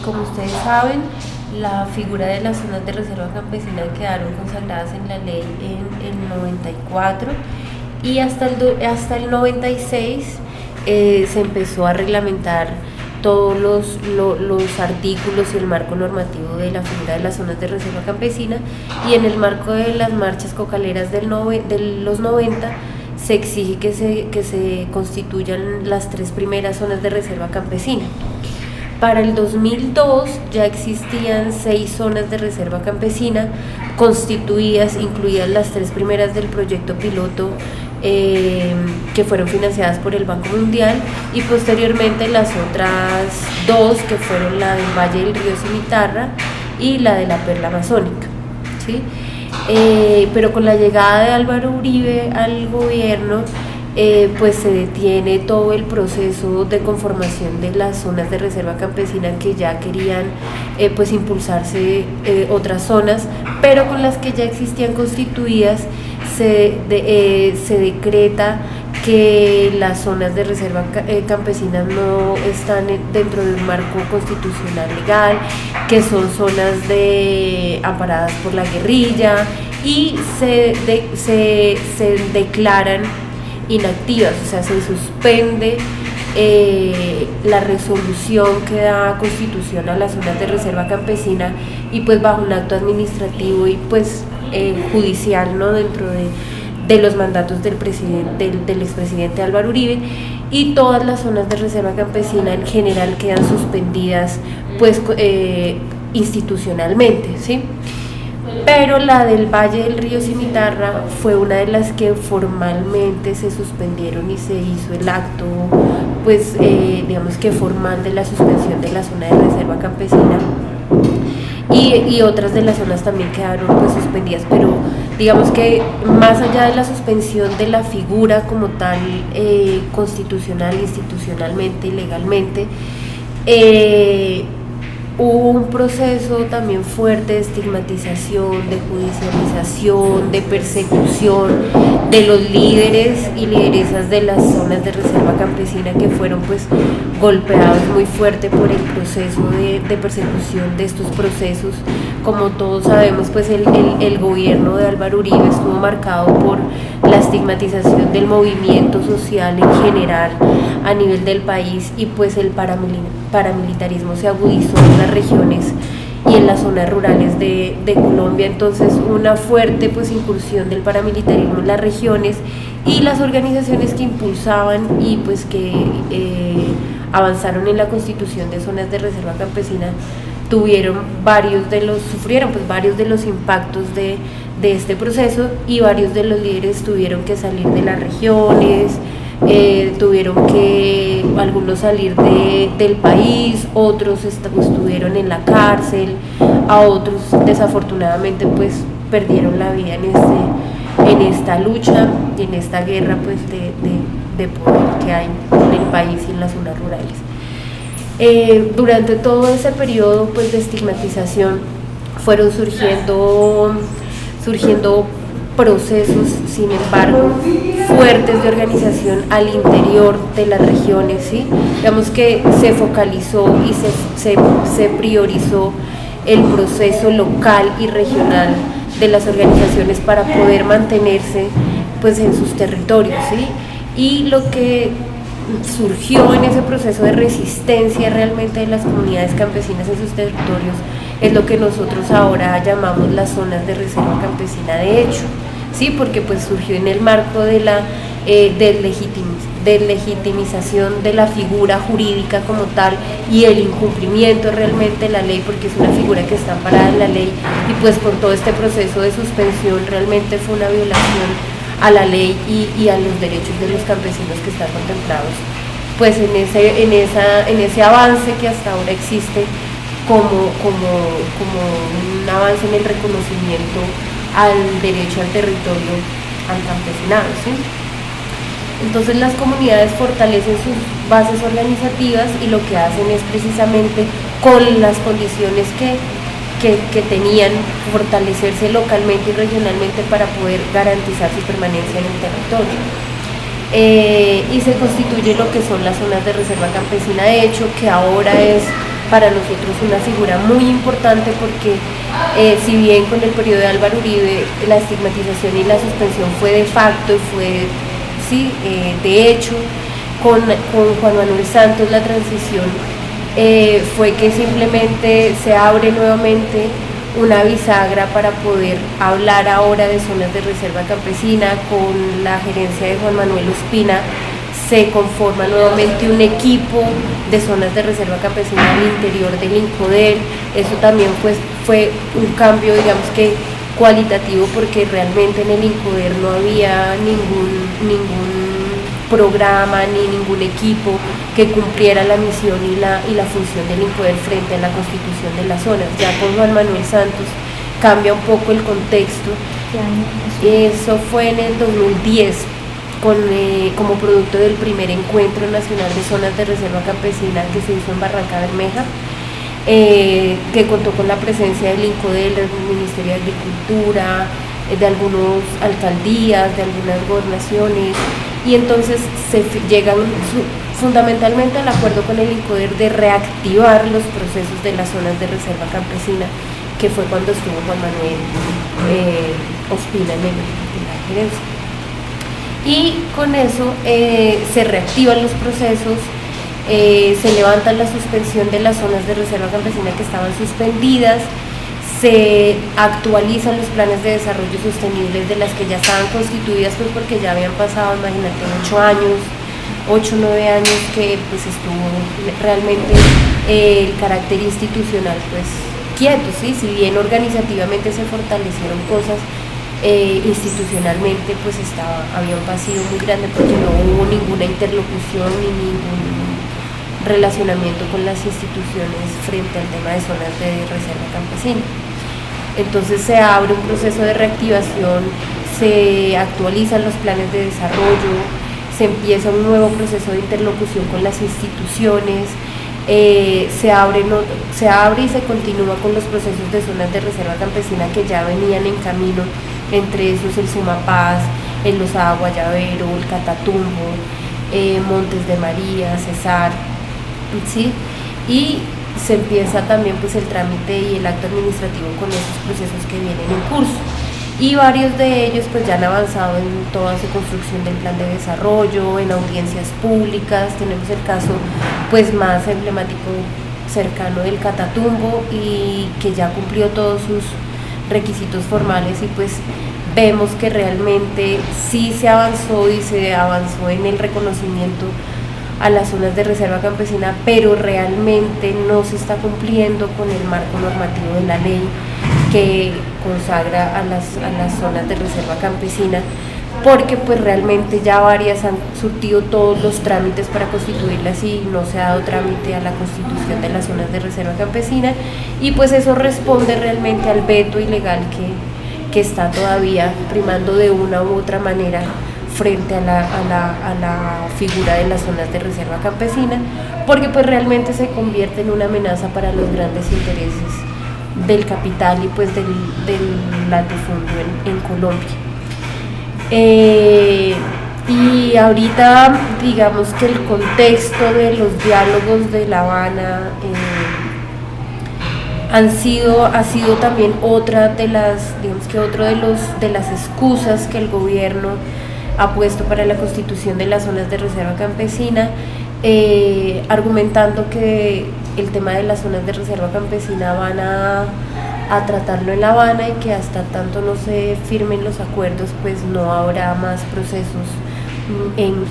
Como ustedes saben, la figura de las zonas de reserva campesina quedaron consagradas en la ley en el 94 y hasta el 96 se empezó a reglamentar todos los artículos y el marco normativo de la figura de las zonas de reserva campesina, y en el marco de las marchas cocaleras de los 90 se exige que se constituyan las 3 primeras zonas de reserva campesina. Para el 2002 ya existían 6 zonas de reserva campesina constituidas, incluidas las 3 primeras del proyecto piloto que fueron financiadas por el Banco Mundial, y posteriormente las otras 2 que fueron la del Valle del Río Cimitarra y la de la Perla Amazónica, ¿sí? Pero con la llegada de Álvaro Uribe al gobierno, pues se detiene todo el proceso de conformación de las zonas de reserva campesina, que ya querían pues impulsarse otras zonas, pero con las que ya existían constituidas se decreta que las zonas de reserva campesina no están dentro de un marco constitucional legal, que son zonas amparadas por la guerrilla, y se declaran inactivas, o sea, se suspende la resolución que da constitución a las zonas de reserva campesina, y pues bajo un acto administrativo y pues judicial, ¿no?, dentro de los mandatos del expresidente Álvaro Uribe, y todas las zonas de reserva campesina en general quedan suspendidas pues institucionalmente, ¿sí? Pero la del Valle del Río Cimitarra fue una de las que formalmente se suspendieron, y se hizo el acto, pues digamos que formal, de la suspensión de la zona de reserva campesina, y otras de las zonas también quedaron pues suspendidas, pero digamos que más allá de la suspensión de la figura como tal, constitucional, institucionalmente y legalmente, hubo un proceso también fuerte de estigmatización, de judicialización, de persecución de los líderes y lideresas de las zonas de reserva campesina, que fueron pues golpeados muy fuerte por el proceso de persecución de estos procesos. Como todos sabemos, pues el gobierno de Álvaro Uribe estuvo marcado por la estigmatización del movimiento social en general a nivel del país, y pues el paramilitarismo se agudizó en las regiones y en las zonas rurales de Colombia. Entonces, una fuerte pues incursión del paramilitarismo en las regiones, y las organizaciones que impulsaban y pues que avanzaron en la constitución de zonas de reserva campesina sufrieron varios de los impactos de este proceso, y varios de los líderes tuvieron que salir de las regiones, tuvieron que algunos salir del país, otros estuvieron en la cárcel, a otros desafortunadamente pues perdieron la vida en esta lucha y en esta guerra pues de poder que hay en el país y en las zonas rurales. Durante todo ese periodo pues de estigmatización fueron surgiendo procesos, sin embargo, fuertes de organización al interior de las regiones, ¿sí? Digamos que se focalizó y se priorizó el proceso local y regional de las organizaciones para poder mantenerse pues en sus territorios, ¿sí? Y lo que surgió en ese proceso de resistencia realmente de las comunidades campesinas en sus territorios es lo que nosotros ahora llamamos las zonas de reserva campesina de hecho, ¿sí? Porque pues surgió en el marco de la deslegitimización de la figura jurídica como tal, y el incumplimiento realmente de la ley, porque es una figura que está amparada en la ley, y pues con todo este proceso de suspensión realmente fue una violación a la ley y a los derechos de los campesinos que están contemplados pues en ese avance que hasta ahora existe como un avance en el reconocimiento al derecho al territorio, al campesinado, ¿sí? Entonces las comunidades fortalecen sus bases organizativas, y lo que hacen es precisamente, con las condiciones que tenían, fortalecerse localmente y regionalmente para poder garantizar su permanencia en el territorio. Y se constituye lo que son las zonas de reserva campesina de hecho, que ahora es para nosotros una figura muy importante porque si bien con el periodo de Álvaro Uribe la estigmatización y la suspensión fue de facto y fue, sí, de hecho, con Juan Manuel Santos la transición fue que simplemente se abre nuevamente una bisagra para poder hablar ahora de zonas de reserva campesina. Con la gerencia de Juan Manuel Ospina se conforma nuevamente un equipo de zonas de reserva campesina al interior del INCODER. Eso también fue un cambio, digamos que cualitativo, porque realmente en el INCODER no había ningún programa ni ningún equipo que cumpliera la misión y la función del INCODER frente a la constitución de las zonas. Ya con Juan Manuel Santos cambia un poco el contexto. Eso fue en el 2010, como producto del primer encuentro nacional de zonas de reserva campesina que se hizo en Barranca Bermeja, que contó con la presencia del INCODER, del Ministerio de Agricultura, de algunas alcaldías, de algunas gobernaciones, y entonces se llegan fundamentalmente al acuerdo con el INCODER de reactivar los procesos de las zonas de reserva campesina, que fue cuando estuvo Juan Manuel Ospina en la gerencia. Y con eso se reactivan los procesos, se levanta la suspensión de las zonas de reserva campesina que estaban suspendidas, se actualizan los planes de desarrollo sostenible de las que ya estaban constituidas, pues porque ya habían pasado, imagínate, 8 o 9 años que pues estuvo realmente el carácter institucional pues quieto, ¿sí? Si bien organizativamente se fortalecieron cosas, institucionalmente pues había un vacío muy grande porque no hubo ninguna interlocución ni ningún relacionamiento con las instituciones frente al tema de zonas de reserva campesina. Entonces se abre un proceso de reactivación, se actualizan los planes de desarrollo, se empieza un nuevo proceso de interlocución con las instituciones, se abre y se continúa con los procesos de zonas de reserva campesina que ya venían en camino, entre esos el Sumapaz, el Lozada Guayabero, el Catatumbo, Montes de María, Cesar, ¿sí? Y se empieza también pues el trámite y el acto administrativo con esos procesos que vienen en curso, y varios de ellos pues ya han avanzado en toda su construcción del plan de desarrollo, en audiencias públicas. Tenemos el caso pues más emblemático cercano del Catatumbo, y que ya cumplió todos sus requisitos formales, y pues vemos que realmente sí se avanzó y se avanzó en el reconocimiento a las zonas de reserva campesina, pero realmente no se está cumpliendo con el marco normativo de la ley que consagra a las zonas de reserva campesina, porque pues realmente ya varias han surtido todos los trámites para constituirlas y no se ha dado trámite a la constitución de las zonas de reserva campesina, y pues eso responde realmente al veto ilegal que está todavía primando de una u otra manera frente a la figura de las zonas de reserva campesina, porque pues realmente se convierte en una amenaza para los grandes intereses del capital y pues del latifundio en Colombia. Y ahorita digamos que el contexto de los diálogos de La Habana ha sido también otra de las, digamos que otro de las excusas que el gobierno ha puesto para la constitución de las zonas de reserva campesina, argumentando que el tema de las zonas de reserva campesina van a tratarlo en La Habana, y que hasta tanto no se firmen los acuerdos pues no habrá más procesos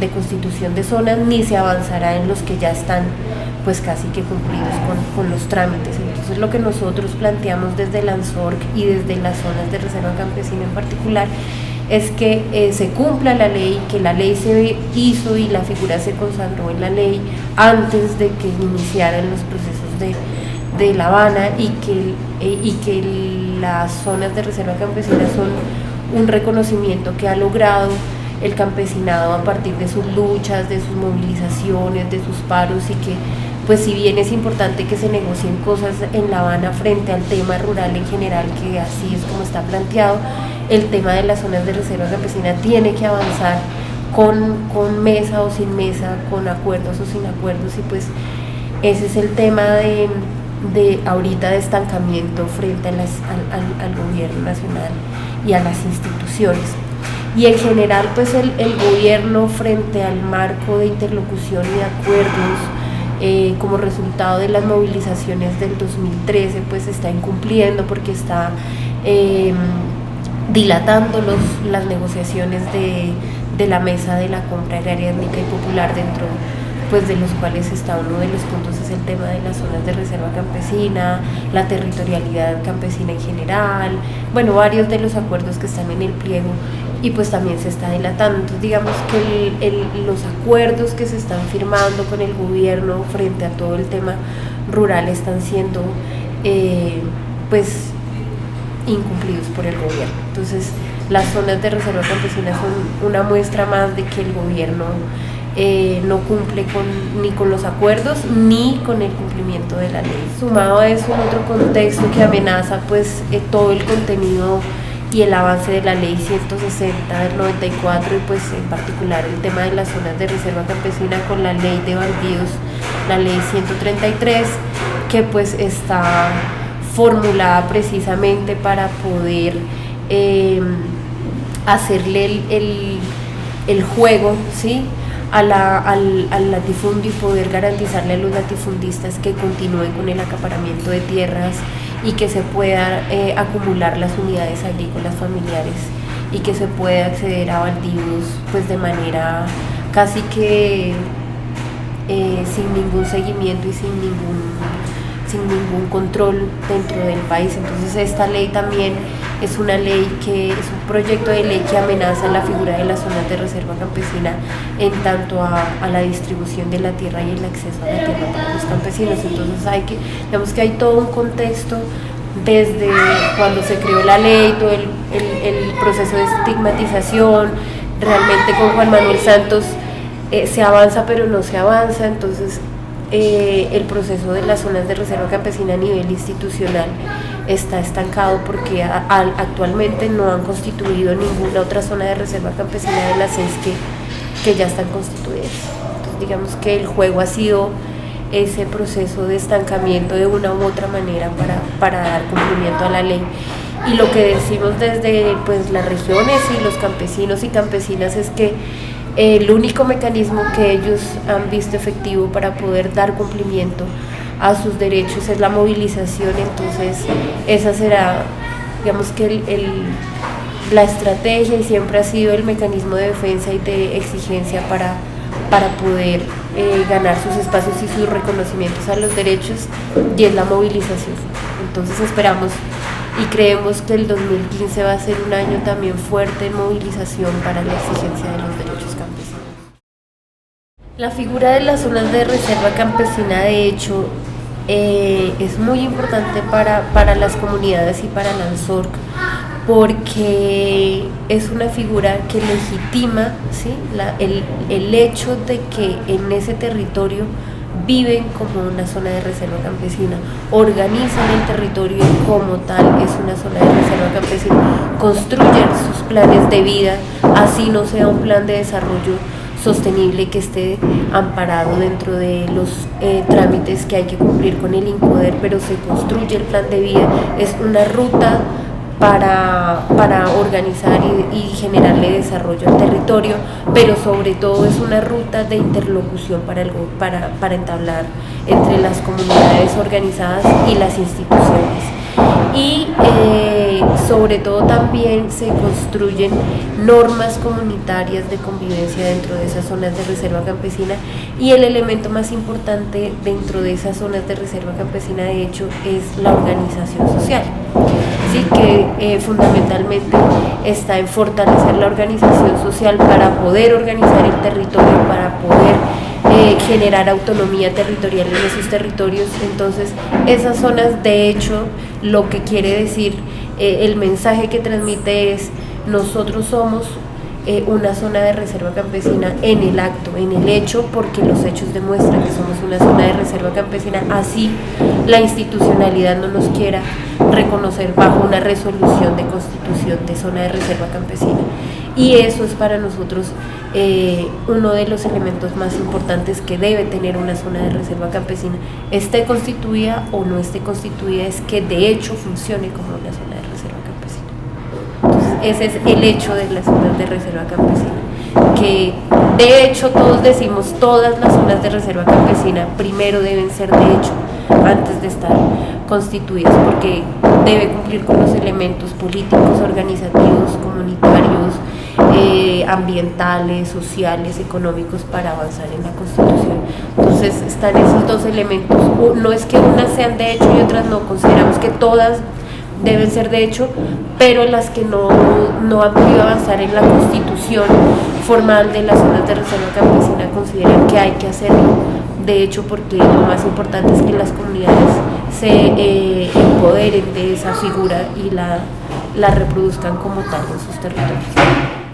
de constitución de zonas, ni se avanzará en los que ya están pues casi que cumplidos con los trámites. Entonces lo que nosotros planteamos desde el ANSORC y desde las zonas de reserva campesina en particular es que se cumpla la ley, que la ley se hizo y la figura se consagró en la ley antes de que iniciaran los procesos de La Habana, y que las zonas de reserva campesina son un reconocimiento que ha logrado el campesinado a partir de sus luchas, de sus movilizaciones, de sus paros, y que pues si bien es importante que se negocien cosas en La Habana frente al tema rural en general, que así es como está planteado, el tema de las zonas de reserva campesina tiene que avanzar con mesa o sin mesa, con acuerdos o sin acuerdos, y pues Ese es el tema de ahorita de estancamiento frente al gobierno nacional y a las instituciones. Y en general, pues el gobierno frente al marco de interlocución y de acuerdos, como resultado de las movilizaciones del 2013, pues está incumpliendo porque está dilatando las negociaciones de la mesa de la compra agraria étnica y popular, dentro pues de los cuales está uno de los puntos es el tema de las zonas de reserva campesina, la territorialidad campesina en general, bueno, varios de los acuerdos que están en el pliego, y pues también se está dilatando. Entonces digamos que los acuerdos que se están firmando con el gobierno frente a todo el tema rural están siendo pues incumplidos por el gobierno. Entonces las zonas de reserva campesina son una muestra más de que el gobierno no cumple ni con los acuerdos ni con el cumplimiento de la ley. Sumado a eso, en otro contexto que amenaza pues todo el contenido y el avance de la ley 160 del 94, y pues en particular el tema de las zonas de reserva campesina con la ley de baldíos, la ley 133, que pues está formulada precisamente para poder hacerle el juego, ¿sí?, al latifundio, y poder garantizarle a los latifundistas que continúen con el acaparamiento de tierras y que se puedan acumular las unidades agrícolas familiares y que se pueda acceder a baldíos pues de manera casi que sin ningún seguimiento y sin ningún control dentro del país. Entonces esta ley también es una ley que es un proyecto de ley que amenaza la figura de las zonas de reserva campesina en tanto a la distribución de la tierra y el acceso a la tierra para los campesinos. Entonces digamos que hay todo un contexto desde cuando se creó la ley, todo el proceso de estigmatización. Realmente con Juan Manuel Santos se avanza pero no se avanza. Entonces el proceso de las zonas de reserva campesina a nivel institucional está estancado porque actualmente no han constituido ninguna otra zona de reserva campesina de las 6 que ya están constituidas. Entonces digamos que el juego ha sido ese proceso de estancamiento de una u otra manera para dar cumplimiento a la ley. Y lo que decimos desde pues las regiones y los campesinos y campesinas es que el único mecanismo que ellos han visto efectivo para poder dar cumplimiento a sus derechos es la movilización. Entonces esa será, digamos que la estrategia, y siempre ha sido el mecanismo de defensa y de exigencia para poder ganar sus espacios y sus reconocimientos a los derechos, y es la movilización. Entonces esperamos y creemos que el 2015 va a ser un año también fuerte en movilización para la exigencia de los derechos campesinos. La figura de las zonas de reserva campesina, de hecho, es muy importante para las comunidades y para la ANSORC, porque es una figura que legitima, ¿sí?, el hecho de que en ese territorio viven como una zona de reserva campesina, organizan el territorio y como tal es una zona de reserva campesina, construyen sus planes de vida, así no sea un plan de desarrollo sostenible que esté amparado dentro de los trámites que hay que cumplir con el INCODER, pero se construye el plan de vida, es una ruta para organizar y generarle desarrollo al territorio, pero sobre todo es una ruta de interlocución para entablar entre las comunidades organizadas y las instituciones. Y sobre todo también se construyen normas comunitarias de convivencia dentro de esas zonas de reserva campesina, y el elemento más importante dentro de esas zonas de reserva campesina, de hecho, es la organización social. Sí, que fundamentalmente está en fortalecer la organización social para poder organizar el territorio, para poder generar autonomía territorial en esos territorios. Entonces esas zonas, de hecho, lo que quiere decir, el mensaje que transmite es: nosotros somos una zona de reserva campesina en el acto, en el hecho, porque los hechos demuestran que somos una zona de reserva campesina, así la institucionalidad no nos quiera reconocer bajo una resolución de constitución de zona de reserva campesina. y eso es para nosotros uno de los elementos más importantes que debe tener una zona de reserva campesina, esté constituida o no esté constituida, es que de hecho funcione como una zona de reserva campesina. Entonces ese es el hecho de las zonas de reserva campesina, que de hecho todos decimos todas las zonas de reserva campesina primero deben ser de hecho antes de estar constituidas, porque debe cumplir con los elementos políticos, organizativos, comunitarios, ambientales, sociales, económicos para avanzar en la Constitución. Entonces están esos dos elementos, no es que unas sean de hecho y otras no, consideramos que todas deben ser de hecho, pero las que no han podido avanzar en la constitución formal de las zonas de reserva campesina consideran que hay que hacerlo de hecho, porque lo más importante es que las comunidades se empoderen de esa figura y la reproduzcan como tal en sus territorios.